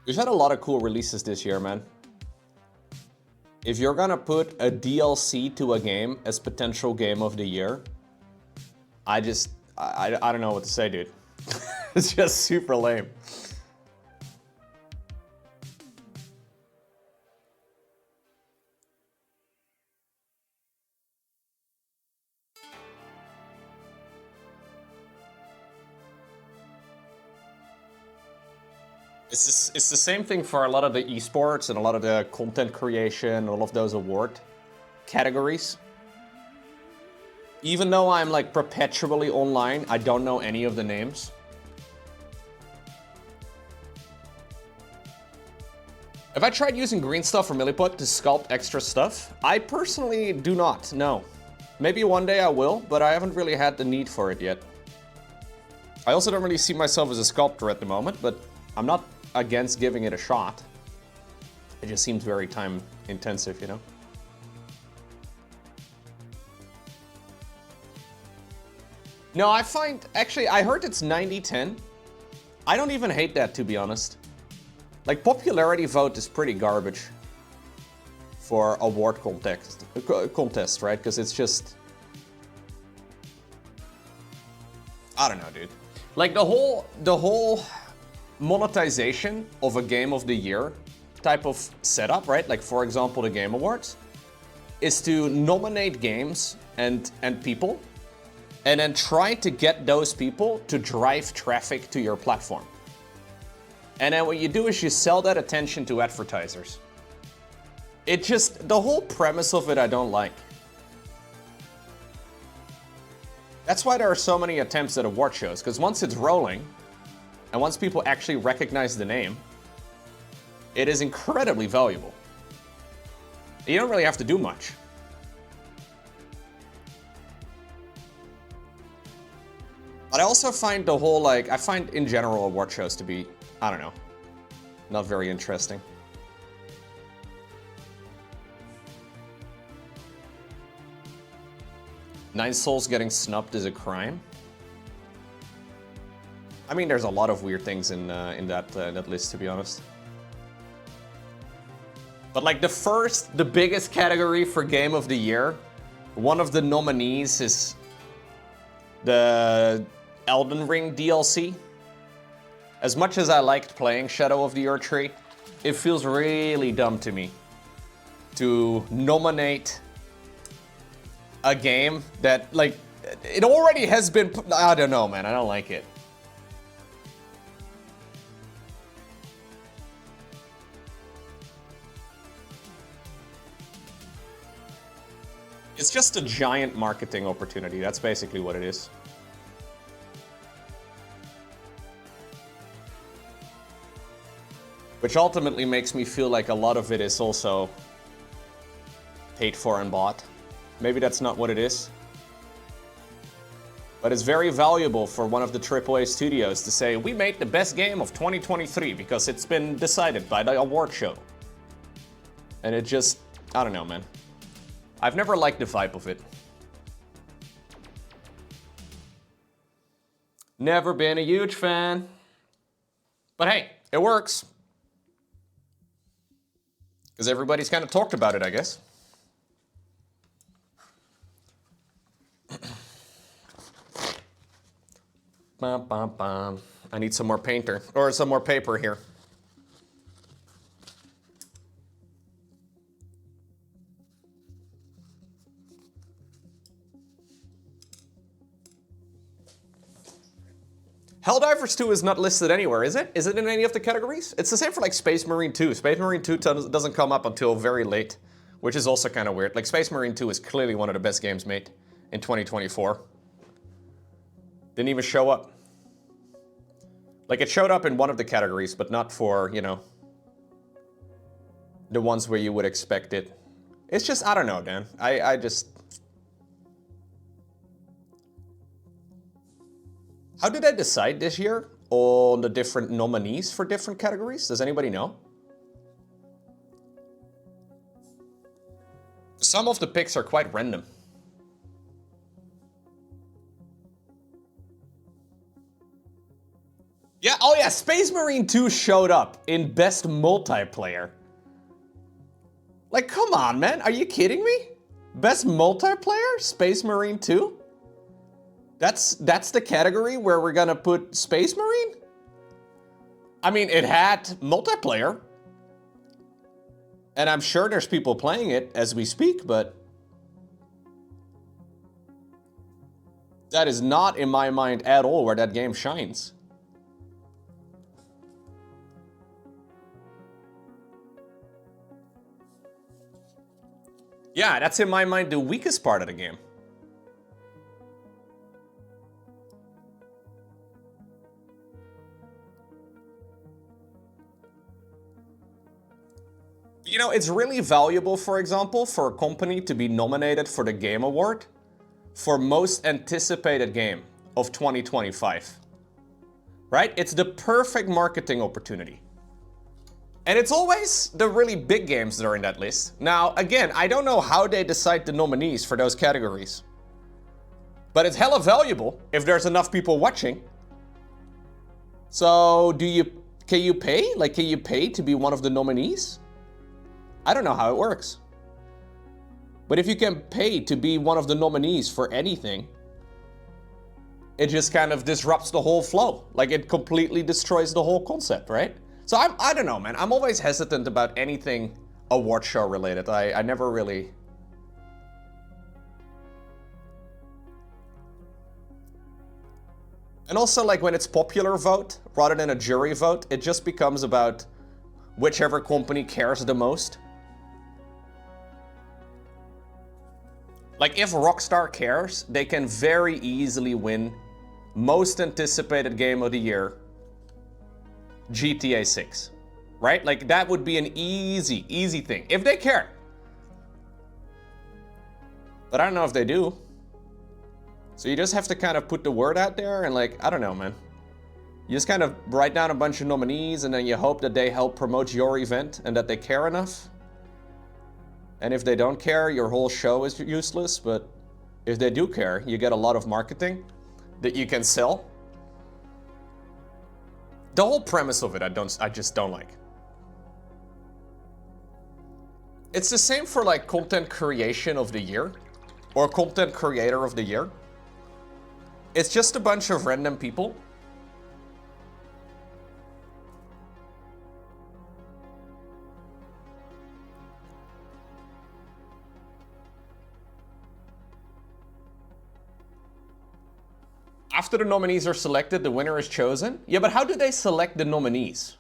We've had a lot of cool releases this year, man. If you're gonna put a DLC to a game as potential game of the year, I don't know what to say, dude. It's just super lame. It's the same thing for a lot of the esports and a lot of the content creation, all of those award categories. Even though I'm like perpetually online, I don't know any of the names. Have I tried using green stuff or milliput to sculpt extra stuff? I personally do not, no. Maybe one day I will, but I haven't really had the need for it yet. I also don't really see myself as a sculptor at the moment, but I'm not against giving it a shot. It just seems very time intensive, you know? No, I find, actually, I heard it's 90-10. I don't even hate that, to be honest. Like, popularity vote is pretty garbage for award contest, right? Because it's just... I don't know, dude. Like, the whole monetization of a game of the year type of setup, right? Like, for example, the Game Awards, is to nominate games and people, and then try to get those people to drive traffic to your platform. And then what you do is you sell that attention to advertisers. It just, the whole premise of it I don't like. That's why there are so many attempts at award shows, because once it's rolling, and once people actually recognize the name, it is incredibly valuable. You don't really have to do much. But I also find the whole, like, I find in general award shows to be, I don't know, not very interesting. Nine Souls getting snubbed is a crime. I mean, there's a lot of weird things in that list, to be honest. But like the biggest category for Game of the Year, one of the nominees is the Elden Ring DLC. As much as I liked playing Shadow of the Erdtree, it feels really dumb to me to nominate a game that, like, it already has been, I don't know, man, I don't like it. It's just a giant marketing opportunity, that's basically what it is. Which ultimately makes me feel like a lot of it is also paid for and bought. Maybe that's not what it is. But it's very valuable for one of the AAA studios to say, we made the best game of 2023 because it's been decided by the award show. And it just, I don't know, man. I've never liked the vibe of it. Never been a huge fan. But hey, it works. Because everybody's kind of talked about it, I guess. Bum, bum, bum. I need some more painter, or some more paper here. Helldivers 2 is not listed anywhere, is it? Is it in any of the categories? It's the same for like Space Marine 2. Space Marine 2 doesn't come up until very late, which is also kind of weird. Like, Space Marine 2 is clearly one of the best games made in 2024. Didn't even show up. Like, it showed up in one of the categories, but not for, you know, the ones where you would expect it. It's just, I don't know, Dan. I just... How did I decide this year on the different nominees for different categories? Does anybody know? Some of the picks are quite random. Yeah, oh yeah, Space Marine 2 showed up in Best Multiplayer. Like, come on, man, are you kidding me? Best Multiplayer? Space Marine 2? That's the category where we're gonna put Space Marine? I mean, it had multiplayer. And I'm sure there's people playing it as we speak, but that is not, in my mind, at all where that game shines. Yeah, that's, in my mind, the weakest part of the game. You know, it's really valuable, for example, for a company to be nominated for the Game Award for most anticipated game of 2025. Right? It's the perfect marketing opportunity. And it's always the really big games that are in that list. Now, again, I don't know how they decide the nominees for those categories. But it's hella valuable if there's enough people watching. So, can you pay? Like, can you pay to be one of the nominees? I don't know how it works. But if you can pay to be one of the nominees for anything, it just kind of disrupts the whole flow. Like, it completely destroys the whole concept, right? So I don't know, man. I'm always hesitant about anything award show related. I never really... And also, like, when it's popular vote rather than a jury vote, it just becomes about whichever company cares the most. Like, if Rockstar cares, they can very easily win most anticipated game of the year, GTA 6, right? Like, that would be an easy thing, if they care. But I don't know if they do. So you just have to kind of put the word out there and, like, I don't know, man. You just kind of write down a bunch of nominees and then you hope that they help promote your event and that they care enough. And if they don't care, your whole show is useless. But if they do care, you get a lot of marketing that you can sell. The whole premise of it, I just don't like. It's the same for, like, content creation of the year or content creator of the year. It's just a bunch of random people. After the nominees are selected, the winner is chosen. Yeah, but how do they select the nominees?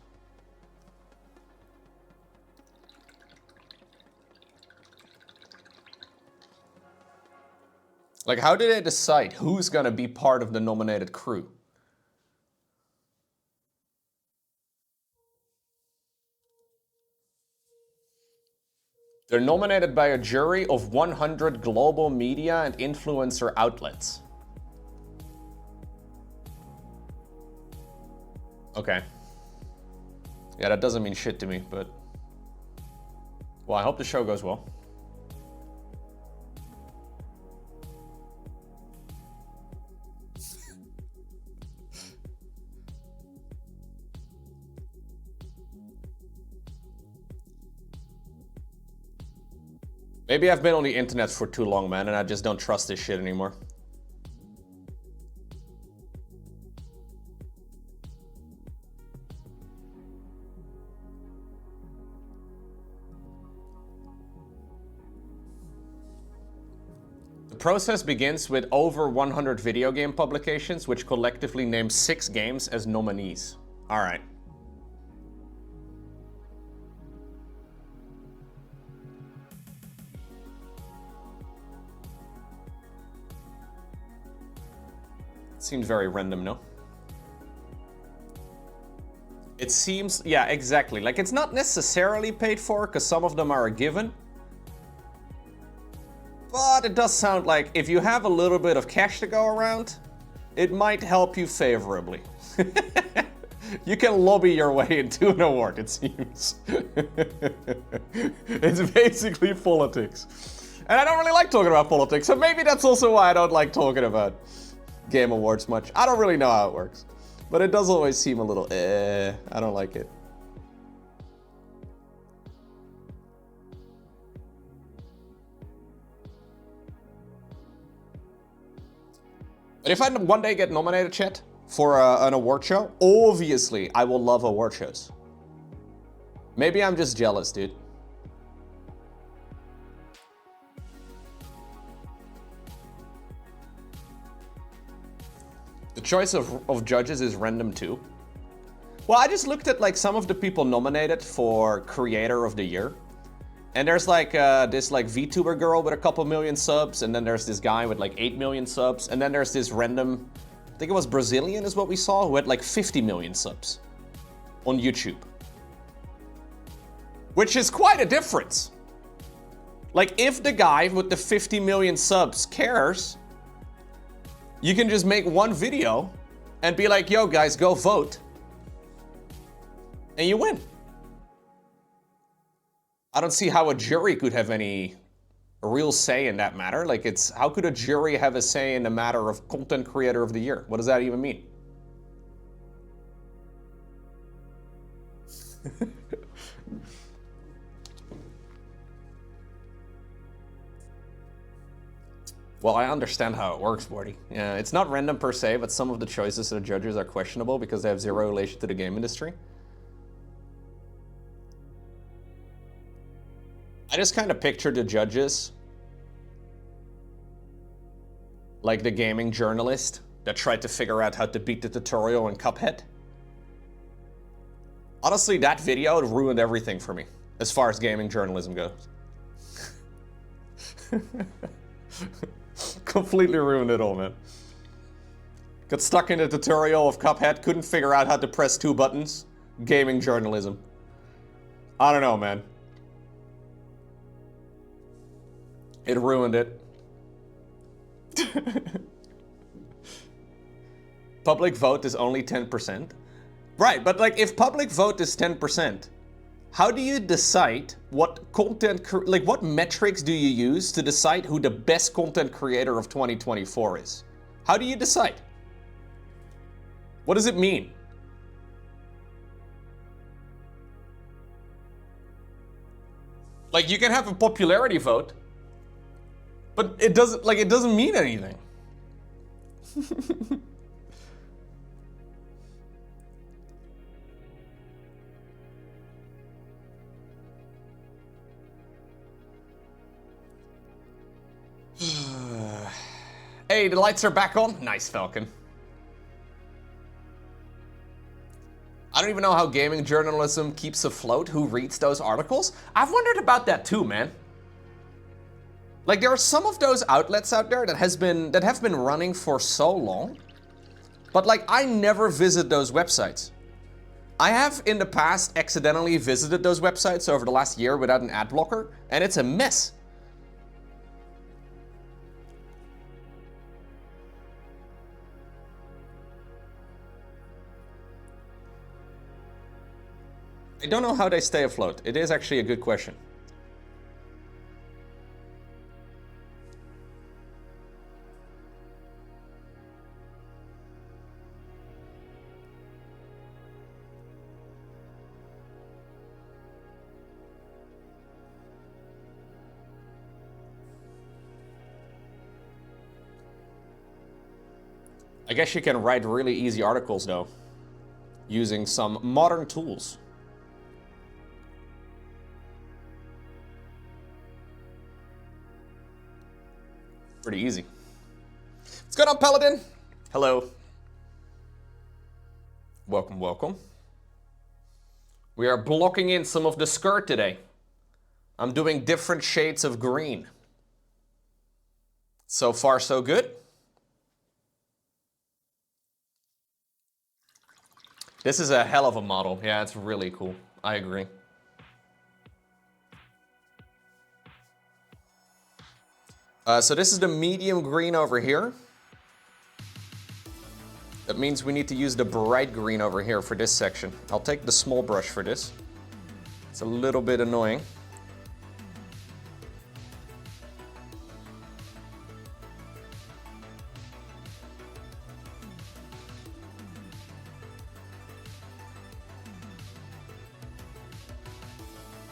Like, how do they decide who's gonna be part of the nominated crew? They're nominated by a jury of 100 global media and influencer outlets. Okay. Yeah, that doesn't mean shit to me, but... Well, I hope the show goes well. Maybe I've been on the internet for too long, man, and I just don't trust this shit anymore. The process begins with over 100 video game publications, which collectively name 6 games as nominees. All right. Seems very random, no? It seems, yeah, exactly. Like, it's not necessarily paid for, because some of them are a given. But it does sound like if you have a little bit of cash to go around, it might help you favorably. You can lobby your way into an award, it seems. It's basically politics. And I don't really like talking about politics, so maybe that's also why I don't like talking about Game Awards much. I don't really know how it works. But it does always seem a little, I don't like it. But if I one day get nominated, chat, for an award show, obviously I will love award shows. Maybe I'm just jealous, dude. The choice of judges is random too. Well, I just looked at like some of the people nominated for Creator of the Year. And there's like this like VTuber girl with a couple million subs, and then there's this guy with like 8 million subs, and then there's this random, I think it was Brazilian is what we saw, who had like 50 million subs on YouTube. Which is quite a difference. Like if the guy with the 50 million subs cares, you can just make one video and be like, yo guys, go vote. And you win. I don't see how a jury could have any real say in that matter. Like it's, how could a jury have a say in the matter of content creator of the year? What does that even mean? Well, I understand how it works, Morty. Yeah, it's not random per se, but some of the choices of the judges are questionable because they have zero relation to the game industry. I just kind of picture the judges like the gaming journalist that tried to figure out how to beat the tutorial in Cuphead. Honestly, that video ruined everything for me as far as gaming journalism goes. Completely ruined it all, man. Got stuck in the tutorial of Cuphead, couldn't figure out how to press 2 buttons. Gaming journalism. I don't know, man. It ruined it. Public vote is only 10%. Right, but like if public vote is 10%, how do you decide what content, like what metrics do you use to decide who the best content creator of 2024 is? How do you decide? What does it mean? Like you can have a popularity vote, but it doesn't mean anything. Hey, the lights are back on. Nice, Falcon. I don't even know how gaming journalism keeps afloat. Who reads those articles? I've wondered about that too, man. Like there are some of those outlets out there that have been running for so long, but like I never visit those websites. I have in the past accidentally visited those websites over the last year without an ad blocker, and it's a mess. I don't know how they stay afloat. It is actually a good question. I guess you can write really easy articles though, using some modern tools. Pretty easy. What's going on, Paladin? Hello. Welcome, welcome. We are blocking in some of the skirt today. I'm doing different shades of green. So far, so good. This is a hell of a model. Yeah, it's really cool. I agree. So this is the medium green over here. That means we need to use the bright green over here for this section. I'll take the small brush for this. It's a little bit annoying.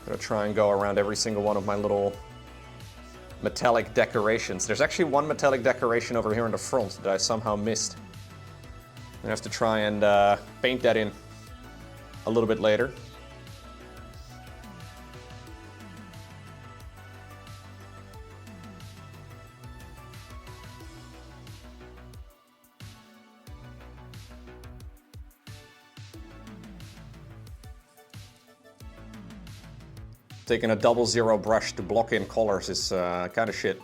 Gonna try and go around every single one of my little metallic decorations. There's actually one metallic decoration over here in the front that I somehow missed. I'm gonna have to try and paint that in a little bit later. Taking a 00 brush to block in colors is kind of shit.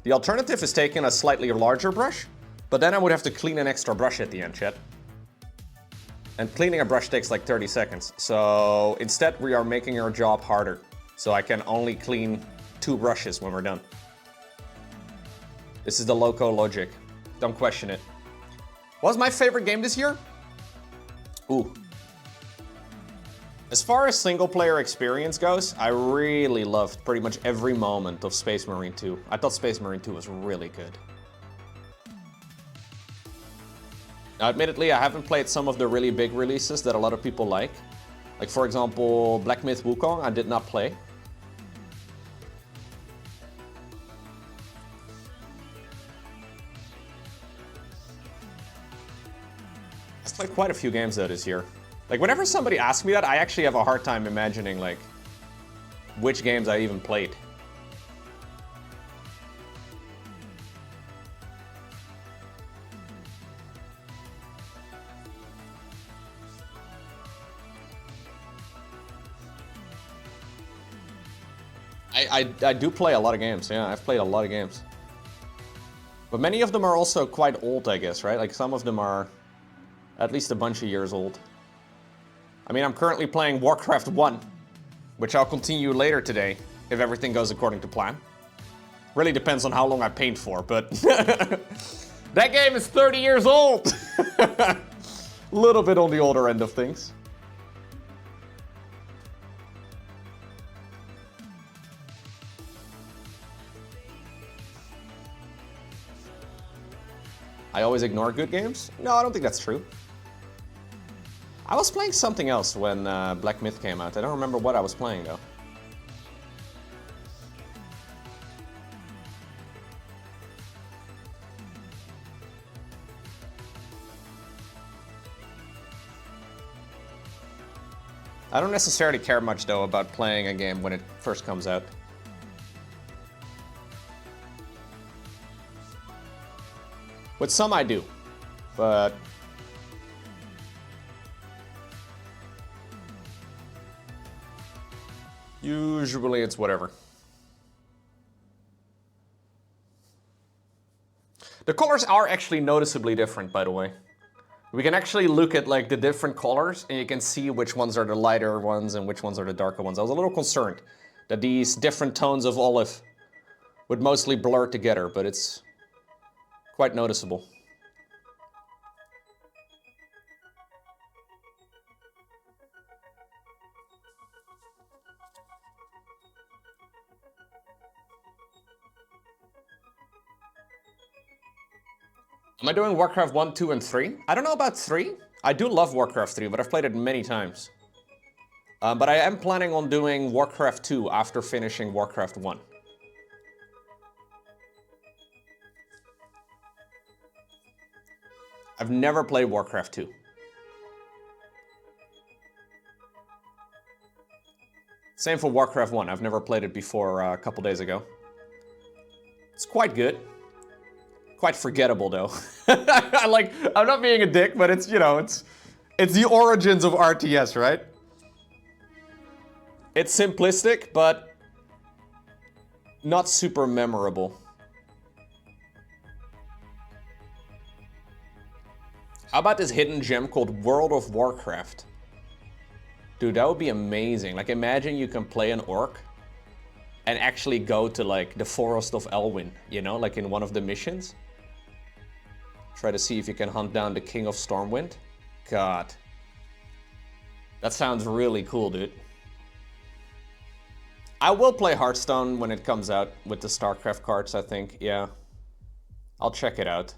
The alternative is taking a slightly larger brush, but then I would have to clean an extra brush at the end, chat. And cleaning a brush takes like 30 seconds. So instead we are making our job harder. So I can only clean 2 brushes when we're done. This is the Lowko logic. Don't question it. What was my favorite game this year? Ooh. As far as single player experience goes, I really loved pretty much every moment of Space Marine 2. I thought Space Marine 2 was really good. Now, admittedly, I haven't played some of the really big releases that a lot of people like. Like, for example, Black Myth Wukong, I did not play. I've played quite a few games though this year. Like, whenever somebody asks me that, I actually have a hard time imagining, like, which games I even played. I do play a lot of games, yeah, I've played a lot of games. But many of them are also quite old, I guess, right? Like, some of them are at least a bunch of years old. I mean, I'm currently playing Warcraft 1, which I'll continue later today, if everything goes according to plan. Really depends on how long I paint for, but that game is 30 years old! A little bit on the older end of things. I always ignore good games? No, I don't think that's true. I was playing something else when Black Myth came out. I don't remember what I was playing, though. I don't necessarily care much, though, about playing a game when it first comes out. With some I do, but... usually it's whatever. The colors are actually noticeably different, by the way. We can actually look at like the different colors and you can see which ones are the lighter ones and which ones are the darker ones. I was a little concerned that these different tones of olive would mostly blur together, but it's quite noticeable. Am I doing Warcraft 1, 2, and 3? I don't know about 3. I do love Warcraft 3, but I've played it many times. But I am planning on doing Warcraft 2 after finishing Warcraft 1. I've never played Warcraft 2. Same for Warcraft 1. I've never played it before a couple days ago. It's quite good. Quite forgettable, though. I'm not being a dick, but it's, you know, it's the origins of RTS, right? It's simplistic, but not super memorable. How about this hidden gem called World of Warcraft? Dude, that would be amazing. Like, imagine you can play an orc and actually go to, like, the Forest of Elwyn, you know, like in one of the missions. Try to see if you can hunt down the King of Stormwind. God. That sounds really cool, dude. I will play Hearthstone when it comes out with the StarCraft cards, I think. Yeah. I'll check it out.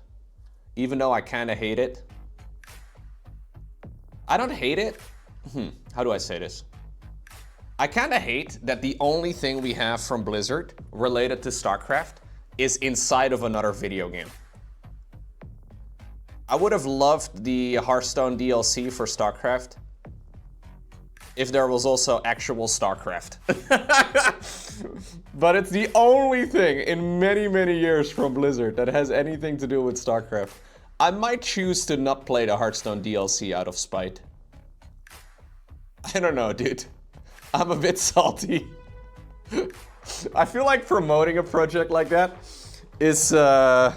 Even though I kind of hate it. I don't hate it. How do I say this? I kind of hate that the only thing we have from Blizzard related to StarCraft is inside of another video game. I would have loved the Hearthstone DLC for StarCraft if there was also actual StarCraft. But it's the only thing in many, many years from Blizzard that has anything to do with StarCraft. I might choose to not play the Hearthstone DLC out of spite. I don't know, dude. I'm a bit salty. I feel like promoting a project like that is, I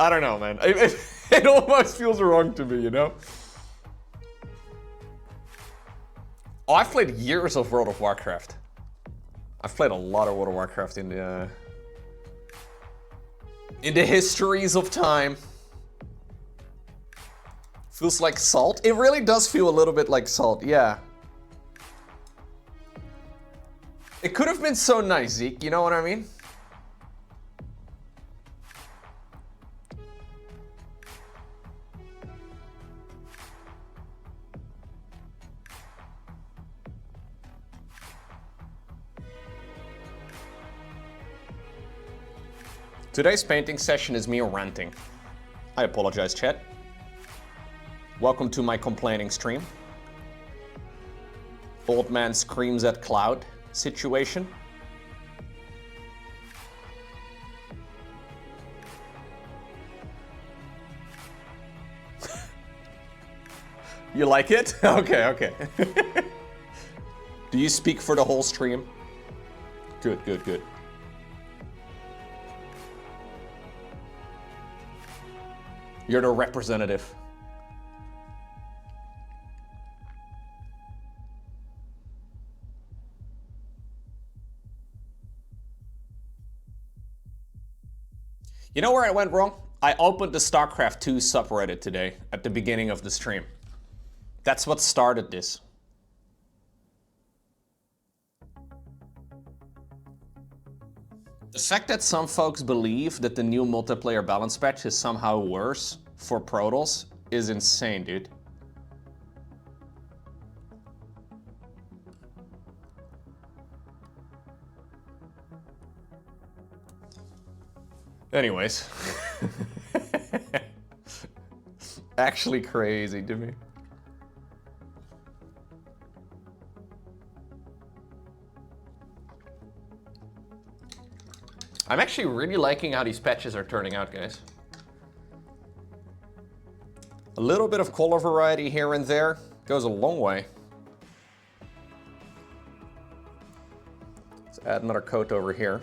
don't know, man. It almost feels wrong to me, you know? Oh, I've played years of World of Warcraft. I've played a lot of World of Warcraft in the histories of time. Feels like salt. It really does feel a little bit like salt, yeah. It could have been so nice, Zeke, you know what I mean? Today's painting session is me ranting. I apologize, chat. Welcome to my complaining stream. Old man screams at cloud situation. You like it? Okay, okay. Do you speak for the whole stream? Good, good, good. You're the representative. You know where I went wrong? I opened the StarCraft 2 subreddit today at the beginning of the stream. That's what started this. The fact that some folks believe that the new multiplayer balance patch is somehow worse for Protoss is insane, dude. Anyways. Actually crazy to me. I'm actually really liking how these patches are turning out, guys. A little bit of color variety here and there goes a long way. Let's add another coat over here.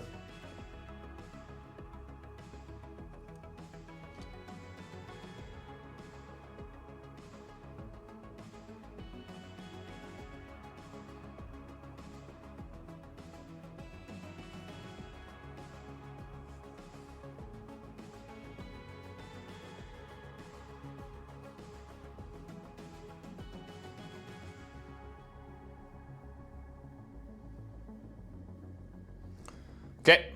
Okay.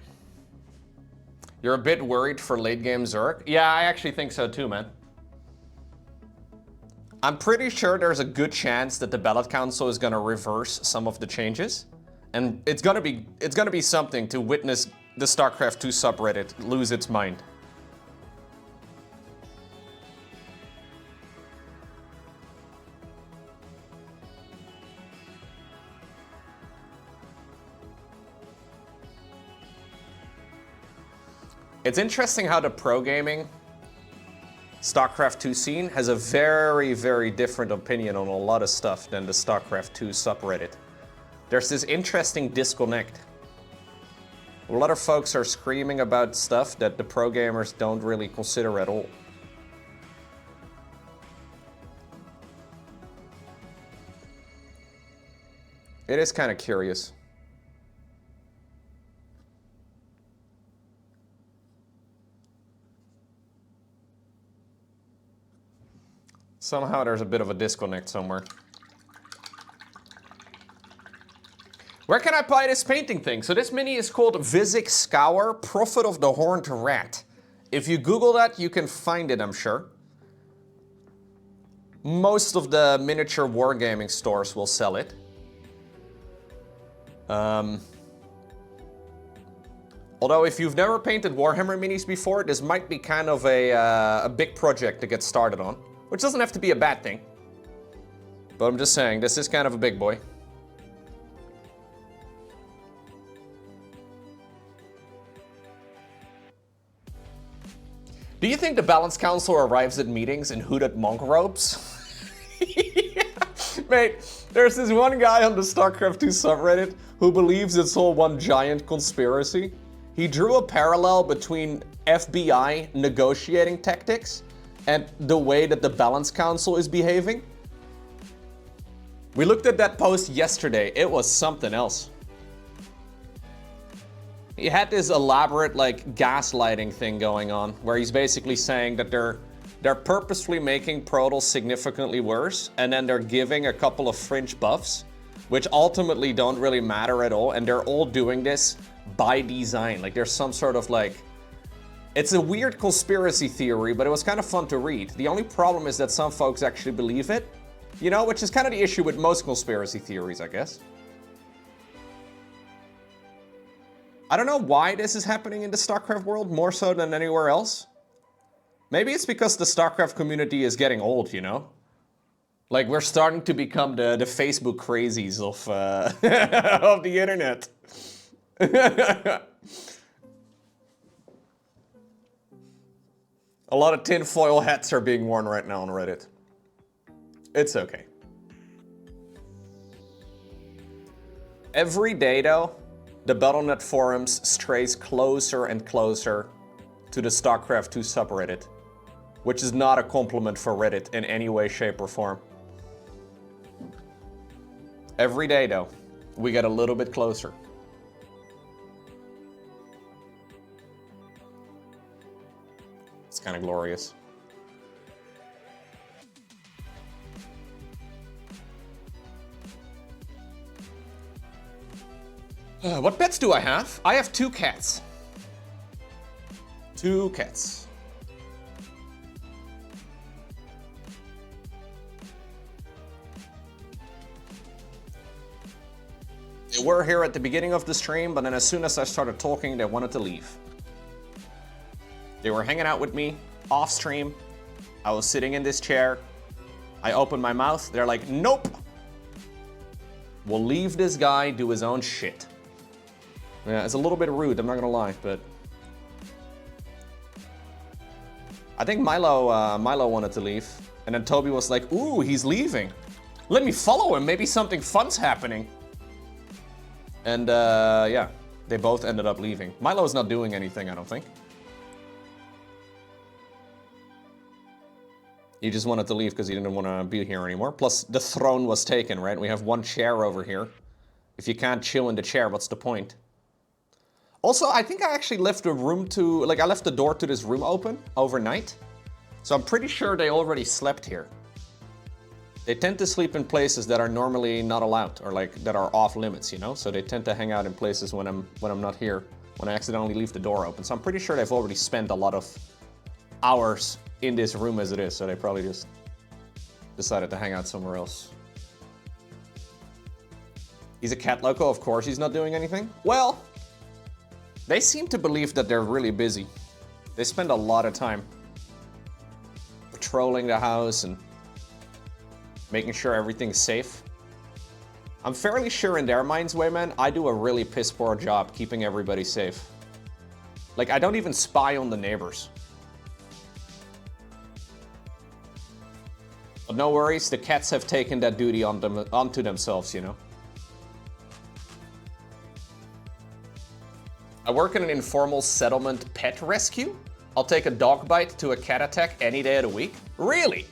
You're a bit worried for late game Zerg? Yeah, I actually think so too, man. I'm pretty sure there's a good chance that the Ballot Council is gonna reverse some of the changes. And it's gonna be something to witness the StarCraft 2 subreddit lose its mind. It's interesting how the pro gaming StarCraft 2 scene has a very, very different opinion on a lot of stuff than the StarCraft 2 subreddit. There's this interesting disconnect. A lot of folks are screaming about stuff that the pro gamers don't really consider at all. It is kind of curious. Somehow there's a bit of a disconnect somewhere. Where can I buy this painting thing? So this mini is called Vizzik Skour, Prophet of the Horned Rat. If you Google that, you can find it, I'm sure. Most of the miniature wargaming stores will sell it. Although if you've never painted Warhammer minis before, this might be kind of a big project to get started on. Which doesn't have to be a bad thing. But I'm just saying, this is kind of a big boy. Do you think the Balance Council arrives at meetings in hooded monk robes? Yeah. Mate, there's this one guy on the StarCraft 2 subreddit who believes it's all one giant conspiracy. He drew a parallel between FBI negotiating tactics and the way that the Balance Council is behaving. We looked at that post yesterday. It was something else. He had this elaborate, like, gaslighting thing going on, where he's basically saying that they're purposefully making Protoss significantly worse, and then they're giving a couple of fringe buffs, which ultimately don't really matter at all, and they're all doing this by design. Like, there's some sort of, like... It's a weird conspiracy theory, but it was kind of fun to read. The only problem is that some folks actually believe it, you know, which is kind of the issue with most conspiracy theories, I guess. I don't know why this is happening in the StarCraft world more so than anywhere else. Maybe it's because the StarCraft community is getting old, you know? Like, we're starting to become the Facebook crazies of, of the internet. A lot of tinfoil hats are being worn right now on Reddit. It's okay. Every day, though, the Battle.net forums strays closer and closer to the StarCraft 2 subreddit, which is not a compliment for Reddit in any way, shape, or form. Every day, though, we get a little bit closer. It's kind of glorious. What pets do I have? I have 2 cats. 2 cats. They were here at the beginning of the stream, but then as soon as I started talking, they wanted to leave. They were hanging out with me off stream. I was sitting in this chair. I opened my mouth. They're like, nope. We'll leave this guy do his own shit. Yeah, it's a little bit rude, I'm not gonna lie, but... I think Milo wanted to leave. And then Toby was like, ooh, he's leaving. Let me follow him, maybe something fun's happening. And yeah, they both ended up leaving. Milo's not doing anything, I don't think. He just wanted to leave because he didn't want to be here anymore. Plus, the throne was taken, right? We have one chair over here. If you can't chill in the chair, what's the point? Also, I think I actually left the room to... Like, I left the door to this room open overnight. So I'm pretty sure they already slept here. They tend to sleep in places that are normally not allowed, or like, that are off limits, you know? So they tend to hang out in places when I'm not here, when I accidentally leave the door open. So I'm pretty sure they've already spent a lot of hours in this room as it is, so they probably just decided to hang out somewhere else. He's a cat Lowko, of course he's not doing anything. Well, they seem to believe that they're really busy. They spend a lot of time patrolling the house and making sure everything's safe. I'm fairly sure in their minds, Wayman, I do a really piss poor job keeping everybody safe. Like, I don't even spy on the neighbors. But no worries, the cats have taken that duty onto themselves, you know. I work in an informal settlement pet rescue. I'll take a dog bite to a cat attack any day of the week. Really?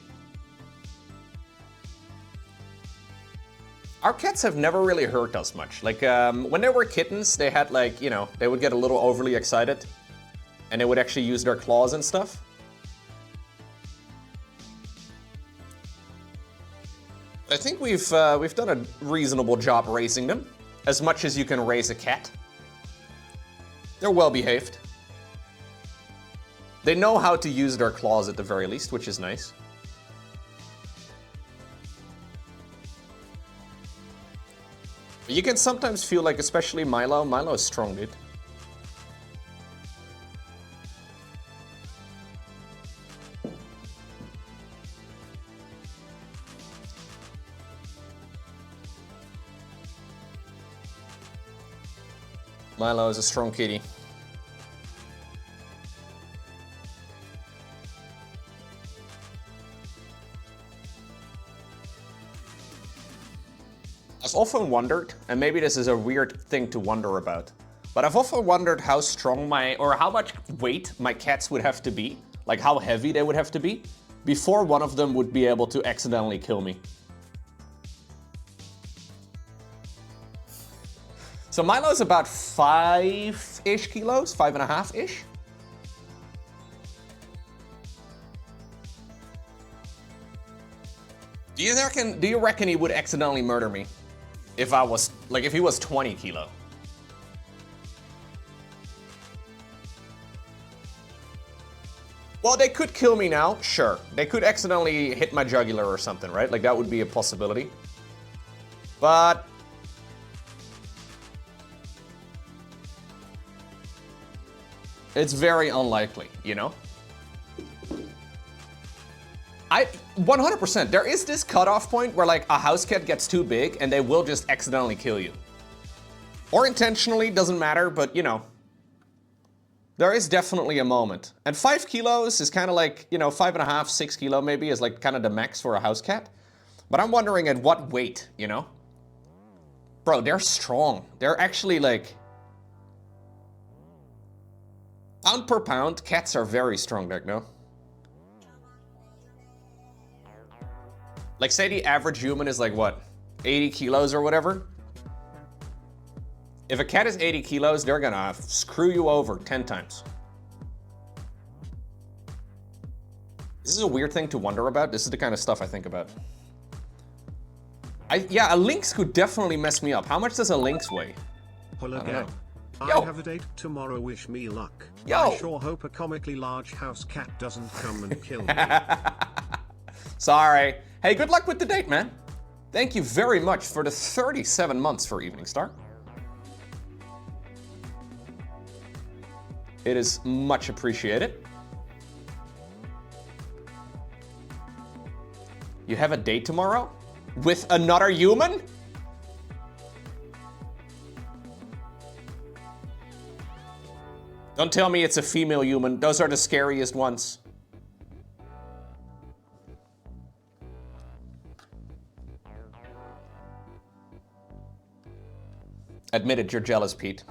Our cats have never really hurt us much. Like, when they were kittens, they had like, you know, they would get a little overly excited and they would actually use their claws and stuff. I think we've done a reasonable job raising them, as much as you can raise a cat. They're well behaved. They know how to use their claws at the very least, which is nice. You can sometimes feel like, especially Milo. Milo is strong, dude. Milo is a strong kitty. I've often wondered, and maybe this is a weird thing to wonder about, but I've often wondered how strong or how much weight my cats would have to be, like how heavy they would have to be, before one of them would be able to accidentally kill me. So Milo's about 5-ish kilos, 5.5-ish. Do you reckon he would accidentally murder me? If I was, like, if he was 20 kilo. Well, they could kill me now, sure. They could accidentally hit my jugular or something, right? Like, that would be a possibility. But it's very unlikely, you know? 100%, there is this cutoff point where like a house cat gets too big and they will just accidentally kill you. Or intentionally, doesn't matter, but you know. There is definitely a moment. And 5 kilos is kind of like, you know, 5.5, 6 kilo maybe is like kind of the max for a house cat. But I'm wondering at what weight, you know? Bro, they're strong. They're actually like... Pound per pound, cats are very strong, no? Like, say the average human is like, what, 80 kilos or whatever? If a cat is 80 kilos, they're gonna screw you over 10 times. This is a weird thing to wonder about. This is the kind of stuff I think about. Yeah, a lynx could definitely mess me up. How much does a lynx weigh? Hello, I have a date tomorrow, wish me luck. Yo. I sure hope a comically large house cat doesn't come and kill me. Sorry. Hey, good luck with the date, man. Thank you very much for the 37 months for Evening Star. It is much appreciated. You have a date tomorrow? With another human? Don't tell me it's a female human. Those are the scariest ones. Admit it, you're jealous, Pete.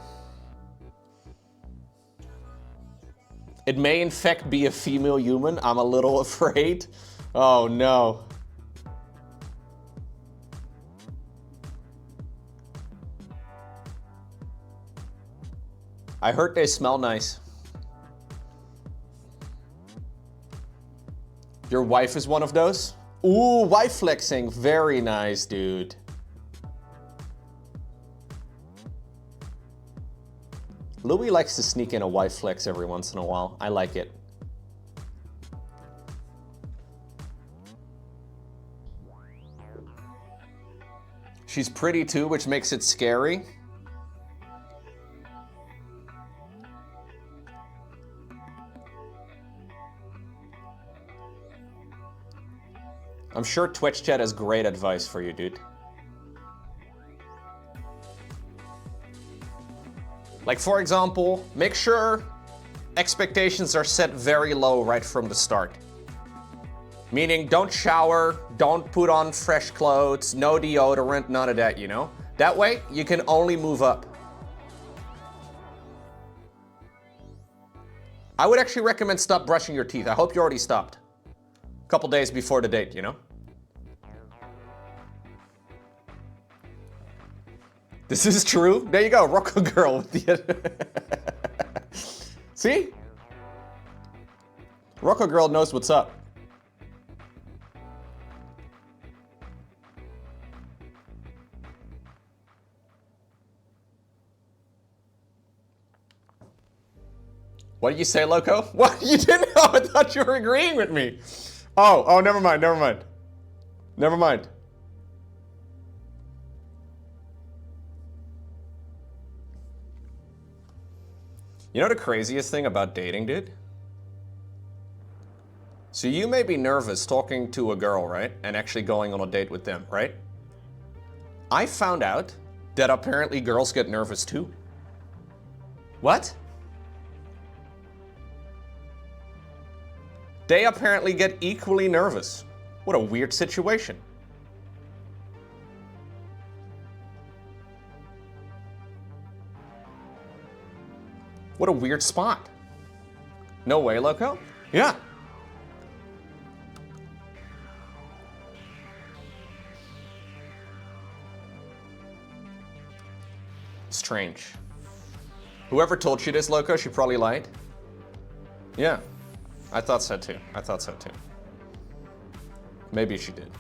It may in fact be a female human. I'm a little afraid. Oh no. I heard they smell nice. Your wife is one of those? Ooh, wife flexing. Very nice, dude. Louis likes to sneak in a wife flex every once in a while. I like it. She's pretty too, which makes it scary. I'm sure Twitch chat has great advice for you, dude. Like, for example, make sure expectations are set very low right from the start. Meaning, don't shower, don't put on fresh clothes, no deodorant, none of that, you know? That way, you can only move up. I would actually recommend stop brushing your teeth. I hope you already stopped. A couple days before the date, you know? This is true. There you go, Rocco Girl with the... See? Rocco Girl knows what's up. What did you say, Lowko? What? You didn't know? I thought you were agreeing with me. Oh, never mind, never mind. Never mind. You know the craziest thing about dating, dude? So you may be nervous talking to a girl, right? And actually going on a date with them, right? I found out that apparently girls get nervous too. What? They apparently get equally nervous. What a weird situation. What a weird spot. No way, Lowko? Yeah. Strange. Whoever told you this, Lowko, she probably lied. Yeah. I thought so too. I thought so too. Maybe she did.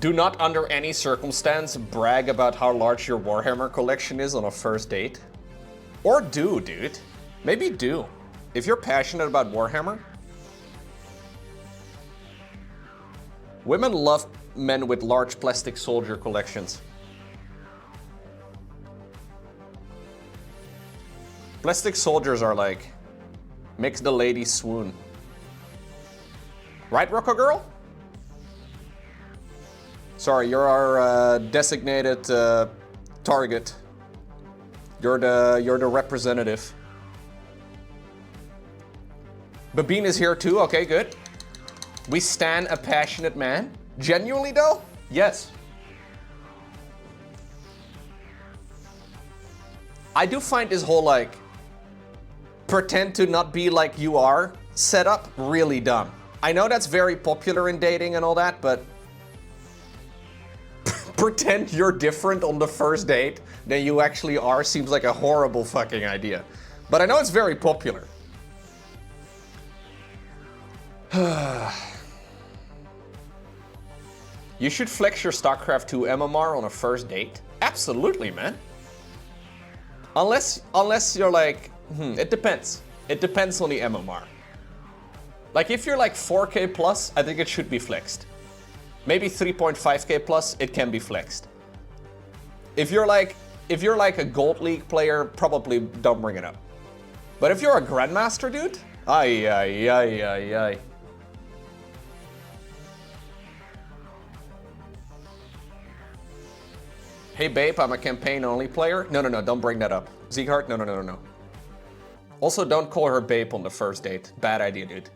Do not under any circumstance brag about how large your Warhammer collection is on a first date. Or do, dude. Maybe do. If you're passionate about Warhammer. Women love men with large plastic soldier collections. Plastic soldiers are like, makes the lady swoon. Right, Rocco girl? Sorry, you're our designated target. You're the representative. Babine is here too. Okay, good. We stan a passionate man. Genuinely though? Yes. I do find this whole like pretend to not be like you are setup really dumb. I know that's very popular in dating and all that, but pretend you're different on the first date than you actually are seems like a horrible fucking idea. But I know it's very popular. You should flex your StarCraft 2 MMR on a first date? Absolutely, man. Unless you're like, it depends. It depends on the MMR. Like if you're like 4K plus, I think it should be flexed. Maybe 3.5K plus, it can be flexed. If you're like a Gold League player, probably don't bring it up. But if you're a Grandmaster, dude, ay. Hey babe, I'm a campaign-only player. No, don't bring that up. Zeekhart, no. Also, don't call her babe on the first date. Bad idea, dude.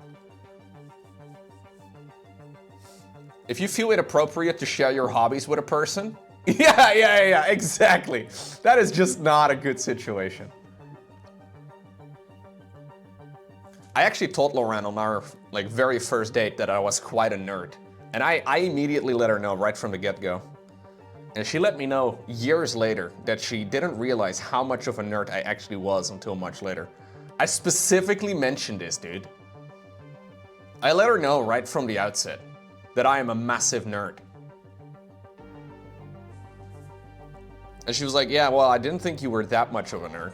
If you feel it appropriate to share your hobbies with a person, yeah, exactly. That is just not a good situation. I actually told Lauren on our very first date that I was quite a nerd. And I immediately let her know right from the get-go. And she let me know years later that she didn't realize how much of a nerd I actually was until much later. I specifically mentioned this, dude. I let her know right from the outset that I am a massive nerd. And she was like, yeah, well, I didn't think you were that much of a nerd.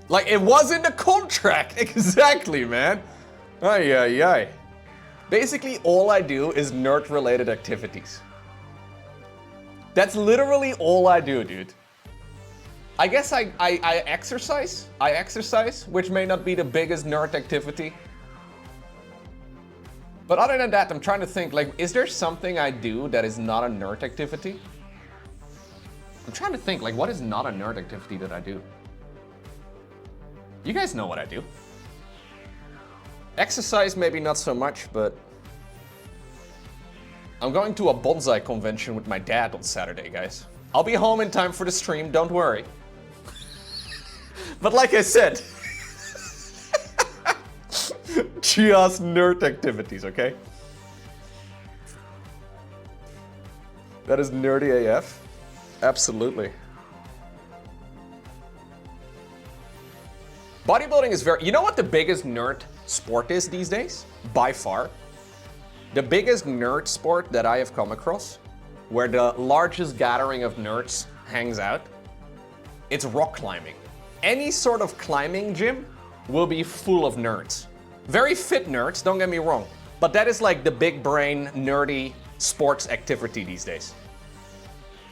Like, it was in the contract. Exactly, man. Ay. Basically, all I do is nerd-related activities. That's literally all I do, dude. I guess I exercise. I exercise, which may not be the biggest nerd activity. But other than that, I'm trying to think, like, is there something I do that is not a nerd activity? I'm trying to think, like, what is not a nerd activity that I do? You guys know what I do. Exercise, maybe not so much, but I'm going to a bonsai convention with my dad on Saturday, guys. I'll be home in time for the stream, don't worry. But like I said, just nerd activities, okay? That is nerdy AF. Absolutely. Bodybuilding is very... You know what the biggest nerd sport is these days? By far. The biggest nerd sport that I have come across, where the largest gathering of nerds hangs out, it's rock climbing. Any sort of climbing gym will be full of nerds. Very fit nerds, don't get me wrong. But that is like the big brain, nerdy sports activity these days.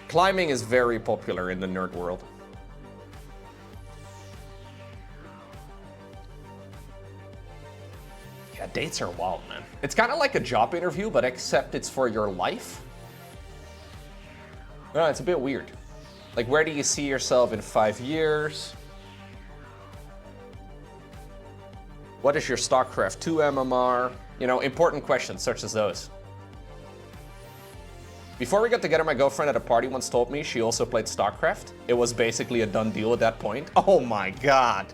Climbing is very popular in the nerd world. Yeah, dates are wild, man. It's kind of like a job interview, but except it's for your life. No, it's a bit weird. Like, where do you see yourself in 5 years? What is your StarCraft 2 MMR? You know, important questions such as those. Before we got together, my girlfriend at a party once told me she also played StarCraft. It was basically a done deal at that point. Oh my god.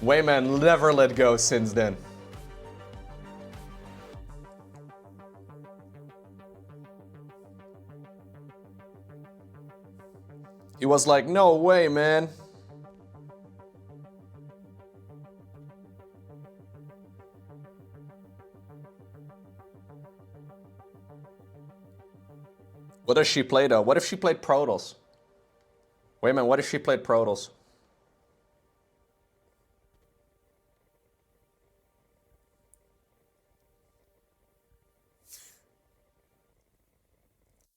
Wayman never let go since then. He was like, no way, man. What does she play though? What if she played Protoss? Wait a minute, what if she played Protoss?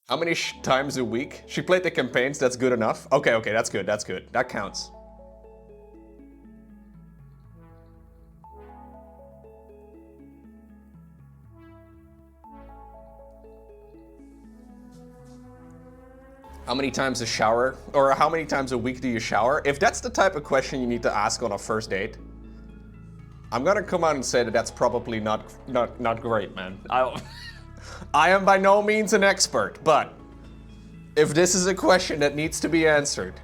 How many times a week? She played the campaigns, that's good enough. Okay, okay, that's good, that's good. That counts. How many times a shower, or how many times a week do you shower? If that's the type of question you need to ask on a first date, I'm gonna come out and say that that's probably not great, man. I am by no means an expert, but if this is a question that needs to be answered,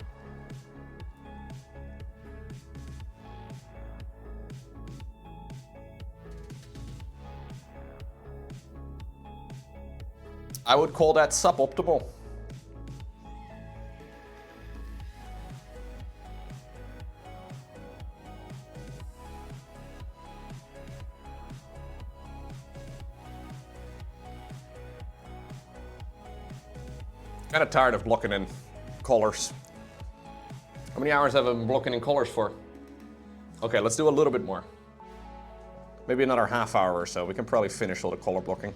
I would call that suboptimal. Kind of tired of blocking in colors. How many hours have I been blocking in colors for? Okay, let's do a little bit more. Maybe another half hour or so. We can probably finish all the color blocking.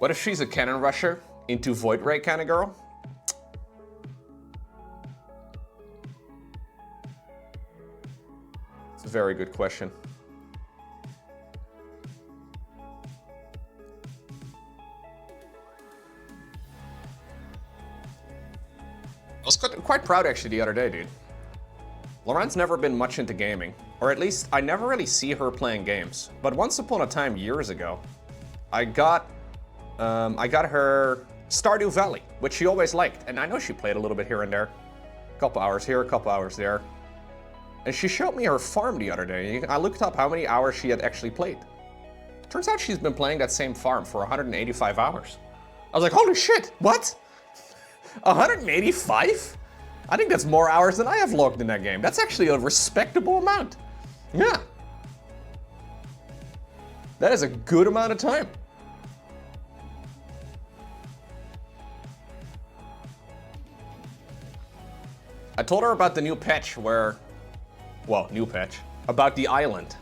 What if she's a cannon rusher into Void Ray kind of girl? It's a very good question. I was quite proud actually the other day, dude. Lauren's never been much into gaming, or at least I never really see her playing games. But once upon a time, years ago, I got her Stardew Valley, which she always liked, and I know she played a little bit here and there. A couple hours here, a couple hours there. And she showed me her farm the other day. I looked up how many hours she had actually played. Turns out she's been playing that same farm for 185 hours. I was like, holy shit, what? 185? I think that's more hours than I have logged in that game. That's actually a respectable amount. Yeah. That is a good amount of time. I told her about the new patch where, well, new patch, about the island.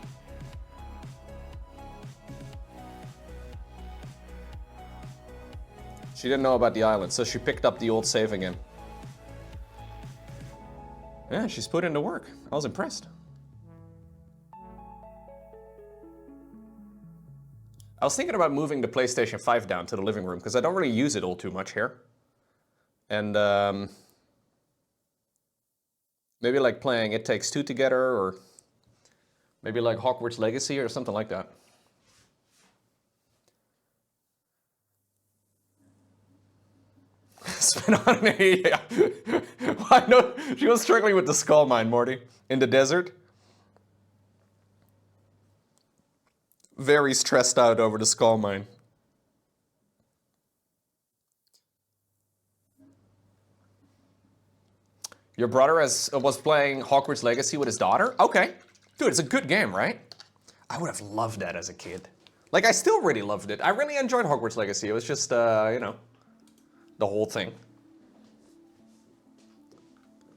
She didn't know about the island, so she picked up the old save again. Yeah, she's put into work. I was impressed. I was thinking about moving the PlayStation 5 down to the living room because I don't really use it all too much here. And maybe like playing It Takes Two together, or maybe like Hogwarts Legacy or something like that. Spent on yeah. I know she was struggling with the skull mine, Morty, in the desert. Very stressed out over the skull mine. Your brother was playing Hogwarts Legacy with his daughter? Okay. Dude, it's a good game, right? I would have loved that as a kid. Like, I still really loved it. I really enjoyed Hogwarts Legacy. It was just, you know, the whole thing.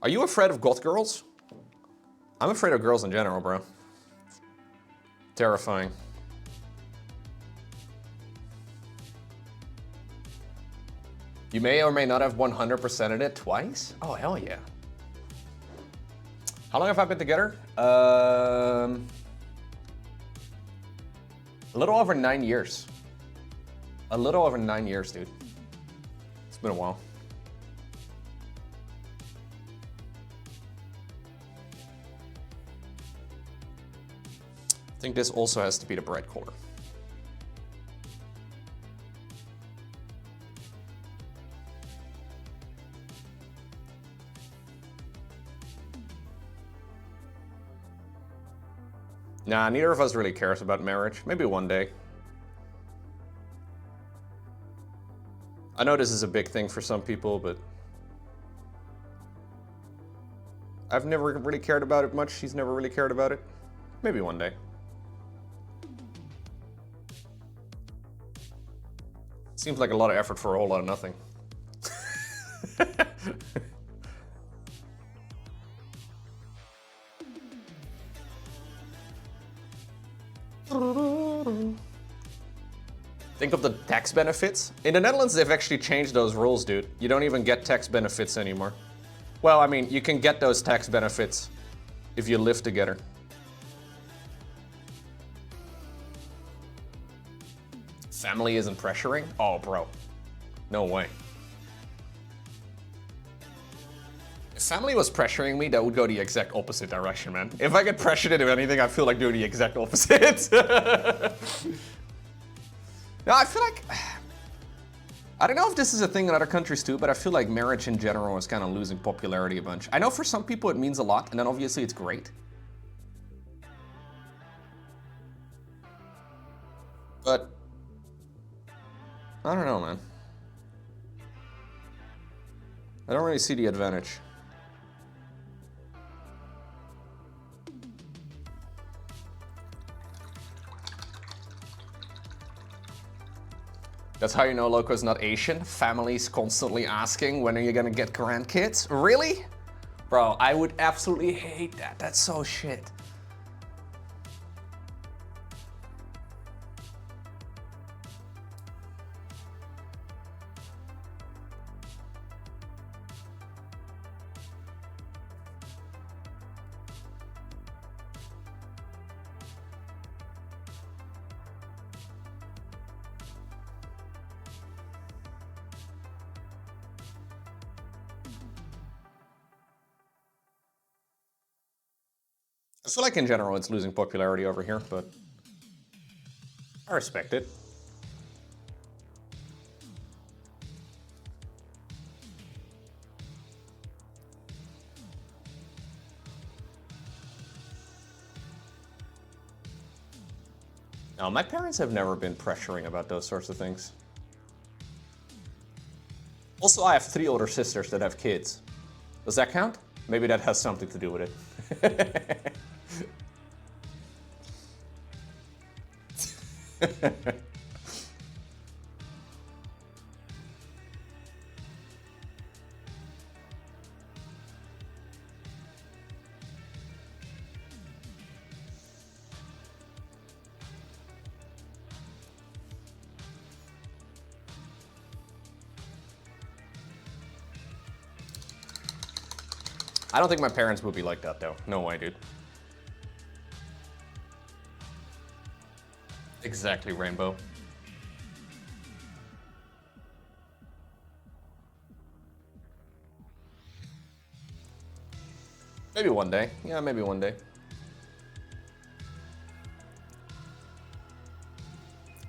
Are you afraid of goth girls? I'm afraid of girls in general, bro. Terrifying. You may or may not have 100%ed it twice? Oh, hell yeah. How long have I been together? A little over 9 years. A little over 9 years, dude. It's been a while. I think this also has to be the bright color. Nah, neither of us really cares about marriage. Maybe one day. I know this is a big thing for some people, but I've never really cared about it much. She's never really cared about it. Maybe one day. Seems like a lot of effort for a whole lot of nothing. Think of the tax benefits. In the Netherlands, they've actually changed those rules, dude. You don't even get tax benefits anymore. Well, I mean, you can get those tax benefits if you live together. Family isn't pressuring? Oh, bro. No way. If family was pressuring me, that would go the exact opposite direction, man. If I get pressured into anything, I feel like doing the exact opposite. No, I feel like... I don't know if this is a thing in other countries too, but I feel like marriage in general is kind of losing popularity a bunch. I know for some people it means a lot, and then obviously it's great. But... I don't know, man. I don't really see the advantage. That's how you know Lowko's not Asian. Families constantly asking, when are you gonna get grandkids? Really? Bro, I would absolutely hate that. That's so shit. I feel like in general it's losing popularity over here, but I respect it. No, my parents have never been pressuring about those sorts of things. Also, I have 3 older sisters that have kids. Does that count? Maybe that has something to do with it. I don't think my parents would be like that, though. No way, dude. Exactly, Rainbow. Maybe one day. Yeah, maybe one day.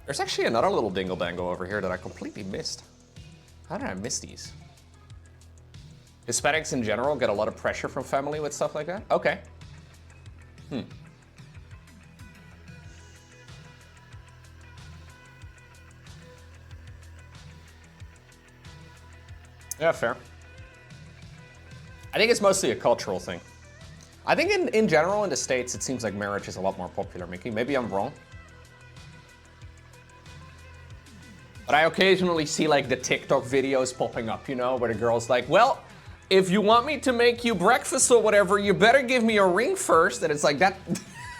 There's actually another little dingle-dangle over here that I completely missed. How did I miss these? Hispanics in general get a lot of pressure from family with stuff like that? Okay. Yeah, fair. I think it's mostly a cultural thing. I think in general in the States, it seems like marriage is a lot more popular, Mickey. Maybe I'm wrong. But I occasionally see like the TikTok videos popping up, you know, where the girl's like, well, if you want me to make you breakfast or whatever, you better give me a ring first. And it's like that,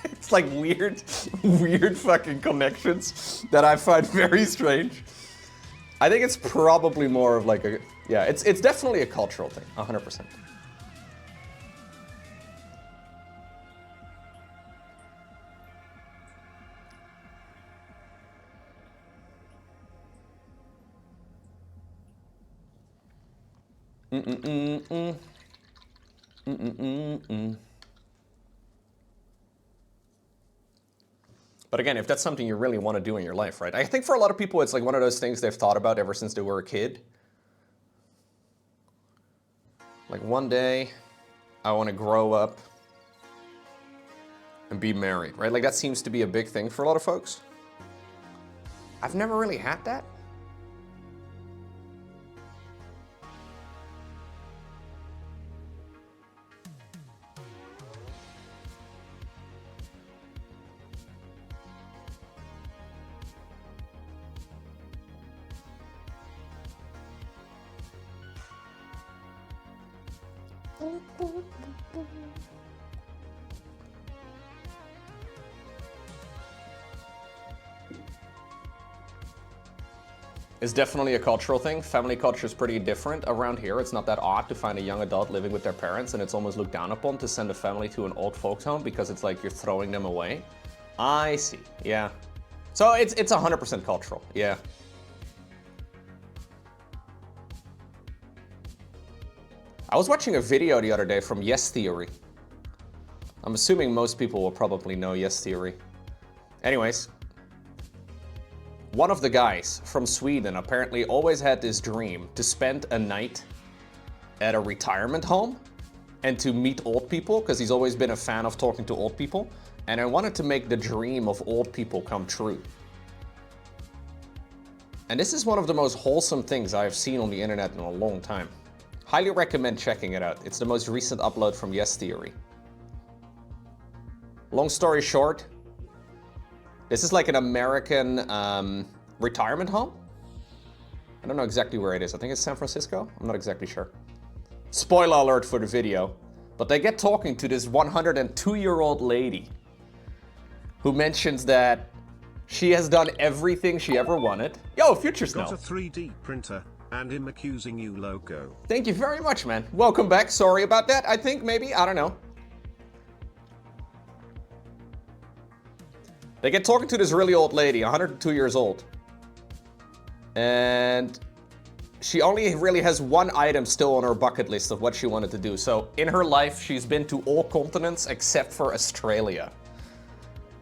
it's like weird fucking connections that I find very strange. I think it's probably more of like a, yeah, it's definitely a cultural thing, 100%. But again, if that's something you really want to do in your life, right? I think for a lot of people, it's like one of those things they've thought about ever since they were a kid. Like one day, I want to grow up and be married, right? Like that seems to be a big thing for a lot of folks. I've never really had that. It's definitely a cultural thing. Family culture is pretty different around here. It's not that odd to find a young adult living with their parents, and it's almost looked down upon to send a family to an old folks home because it's like you're throwing them away. I see, yeah. So it's 100% cultural, yeah. I was watching a video the other day from Yes Theory. I'm assuming most people will probably know Yes Theory. Anyways, one of the guys from Sweden apparently always had this dream to spend a night at a retirement home and to meet old people, because he's always been a fan of talking to old people, and I wanted to make the dream of old people come true. And this is one of the most wholesome things I've seen on the internet in a long time. Highly recommend checking it out. It's the most recent upload from Yes Theory. Long story short, this is like an American retirement home. I don't know exactly where it is. I think it's San Francisco. I'm not exactly sure. Spoiler alert for the video. But they get talking to this 102-year-old lady who mentions that she has done everything she ever wanted. Yo, Future Snow. Got a 3D printer, and him accusing you, Lowko. Thank you very much, man. Welcome back. Sorry about that. I think maybe, I don't know. They get talking to this really old lady, 102 years old. And she only really has one item still on her bucket list of what she wanted to do. So in her life, she's been to all continents except for Australia.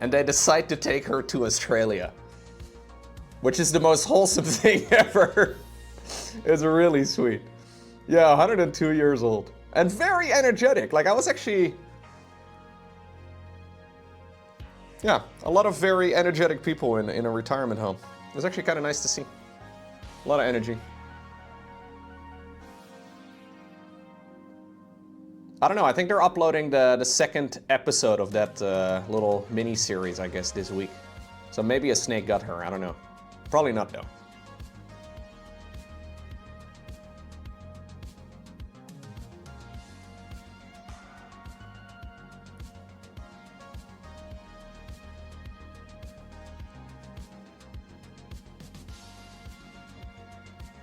And they decide to take her to Australia, which is the most wholesome thing ever. It's really sweet. Yeah, 102 years old. And very energetic. Like I was actually... Yeah, a lot of very energetic people in a retirement home. It was actually kind of nice to see. A lot of energy. I don't know, I think they're uploading the second episode of that little mini-series, I guess, this week. So maybe a snake got her, I don't know. Probably not, though.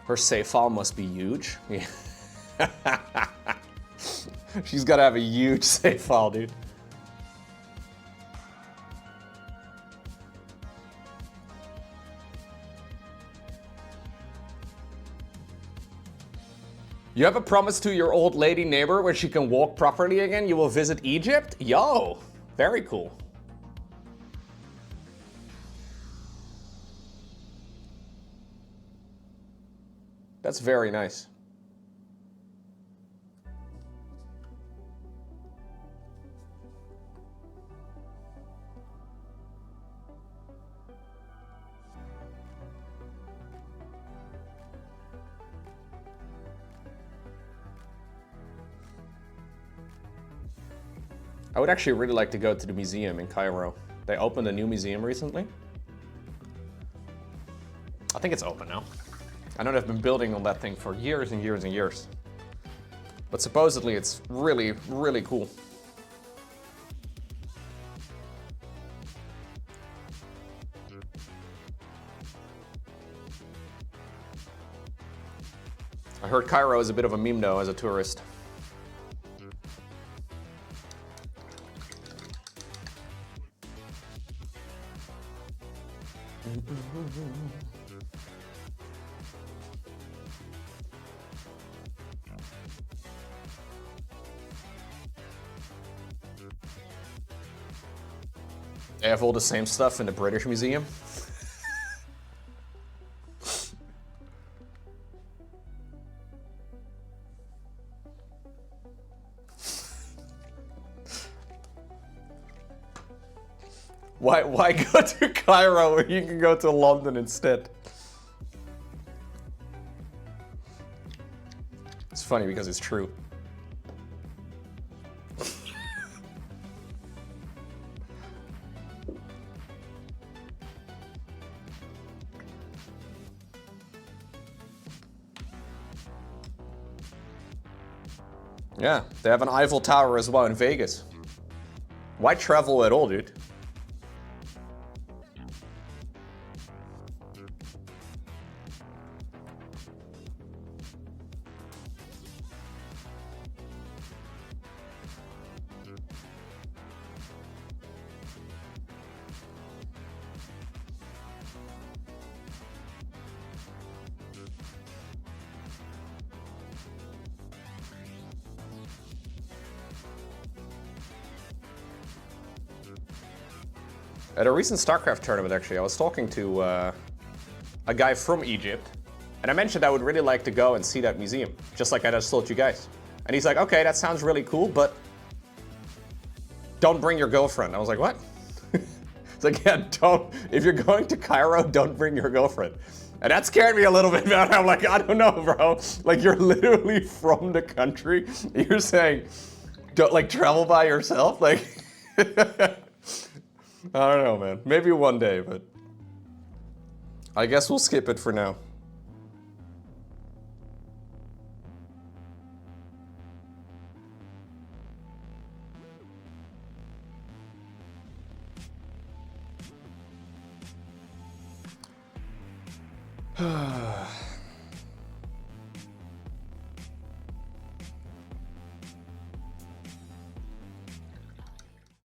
Her save file must be huge. Yeah. She's gotta have a huge save file, dude. You have a promise to your old lady neighbor where she can walk properly again? You will visit Egypt? Yo, very cool. That's very nice. I would actually really like to go to the museum in Cairo. They opened a new museum recently. I think it's open now. I know they've been building on that thing for years and years and years. But supposedly it's really, really cool. I heard Cairo is a bit of a meme though as a tourist. They have all the same stuff in the British Museum. Why go to Cairo when you can go to London instead? It's funny because it's true. Yeah, they have an Eiffel Tower as well in Vegas. Why travel at all, dude? At a recent StarCraft tournament, actually, I was talking to a guy from Egypt, and I mentioned I would really like to go and see that museum, just like I just told you guys. And he's like, okay, that sounds really cool, but don't bring your girlfriend. I was like, what? It's like, yeah, don't, if you're going to Cairo, don't bring your girlfriend. And that scared me a little bit, man. I'm like, I don't know, bro. Like, you're literally from the country. You're saying, don't, like, travel by yourself? Like, I don't know, man. Maybe one day, but I guess we'll skip it for now.